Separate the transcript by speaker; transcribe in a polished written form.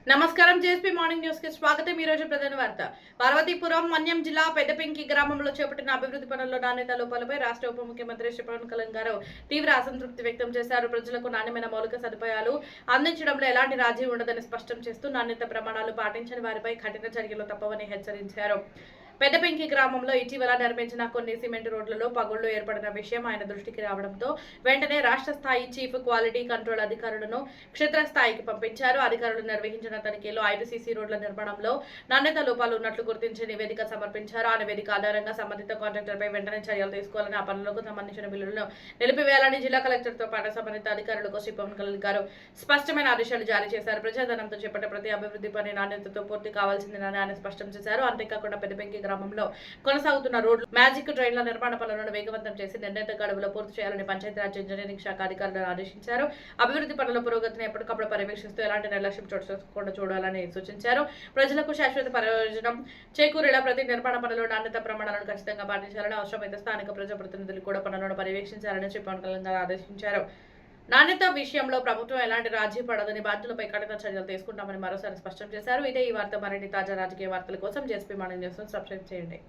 Speaker 1: నమస్కారం JSP morning news కి స్వాగతం। ఈ రోజు ప్రధాన వార్త పార్వతీపురం మన్యం జిల్లా పెద్దపెంకి గ్రామంలో చేపట్టిన అభివృద్ధి పనుల్లో నాణ్యత లోపాలపై రాష్ట్ర ఉప ముఖ్యమంత్రి శ్రీ పవన్ కళ్యాణ్ గారు తీవ్ర అసంతృప్తి వ్యక్తం చేశారు। ప్రజలకు నాణ్యమైన మౌలిక సదుపాయాలు అందించడంలో ఎలాంటి రాజీ ఉండదని స్పష్టం చేస్తూ నాణ్యత ప్రమాణాలు పాటించని వారిపై కఠిన చర్యలు తప్పవని హెచ్చరించారు। పెద్దపెంకి గ్రామంలో ఇటీవల నిర్మించిన కొన్ని సిమెంట్ రోడ్లలో పగుళ్లు ఏర్పడిన విషయం ఆయన దృష్టికి రావడంతో వెంటనే రాష్ట్ర స్థాయి చీఫ్ క్వాలిటీ కంట్రోల్ అధికారులను క్షేత్రస్థాయికి పంపించారు। అధికారులు నిర్వహించిన తనిఖీలో 5 సీసీ రోడ్ల నిర్మాణంలో నాణ్యత లోపాలు ఉన్నట్లు గుర్తించి నివేదిక సమర్పించారు। ఆ నివేదిక ఆధారంగా సంబంధిత కాంట్రాక్టర్పై వెంటనే చర్యలు తీసుకోవాలని, ఆ పనులకు సంబంధించిన బిల్లులను నిలిపివేయాలని జిల్లా కలెక్టర్తో పాటు సంబంధిత అధికారులకు శ్రీ పవన్ కళ్యాణ్ గారు స్పష్టమైన ఆదేశాలు జారీ చేశారు। ప్రజాధనంతో చేపట్టే ప్రతి అభివృద్ధి పని నాణ్యతతో పూర్తి కావాల్సిందని ఆయన స్పష్టం చేశారు। అంతేకాకుండా పెద్దపెంకి గ్రామంలో కొనసాగుతున్న రోడ్లు మ్యాజిక్ ట్రైన్ల నిర్మాణ పనులను వేగవంతం చేసి నిర్ణీత గడువులో పూర్తి చేయాలని పంచాయతీరాజ్ ఇంజనీరింగ్ శాఖ అధికారులను ఆదేశించారు। అభివృద్ధి పనుల పురోగతిని ఎప్పటికప్పుడు పర్యవేక్షిస్తూ ఎలాంటి నిర్లక్ష్యం చోటు చేసుకోకుండా చూడాలని సూచించారు। ప్రజలకు శాశ్వత ప్రయోజనం చేకూరేలా ప్రతి నిర్మాణ పనులు నాణ్యత ప్రమాణాలను ఖచ్చితంగా పాటించాలని, అవసరమైతే స్థానిక ప్రజాప్రతినిధులు కూడా పనులను పర్యవేక్షించాలని శ్రీ పవన్ కళ్యాణ్ గారు ఆదేశించారు। నాణ్యత విషయంలో ప్రభుత్వం ఎలాంటి రాజీ పడదని, బాధ్యులపై కఠిన చర్యలు తీసుకుంటామని మరోసారి స్పష్టం చేశారు। ఇదే ఈ వార్త మరిన్ని తాజా రాజకీయ వార్తల కోసం జేఎస్పీ మార్నింగ్ న్యూస్ సబ్స్క్రైబ్ చేయండి।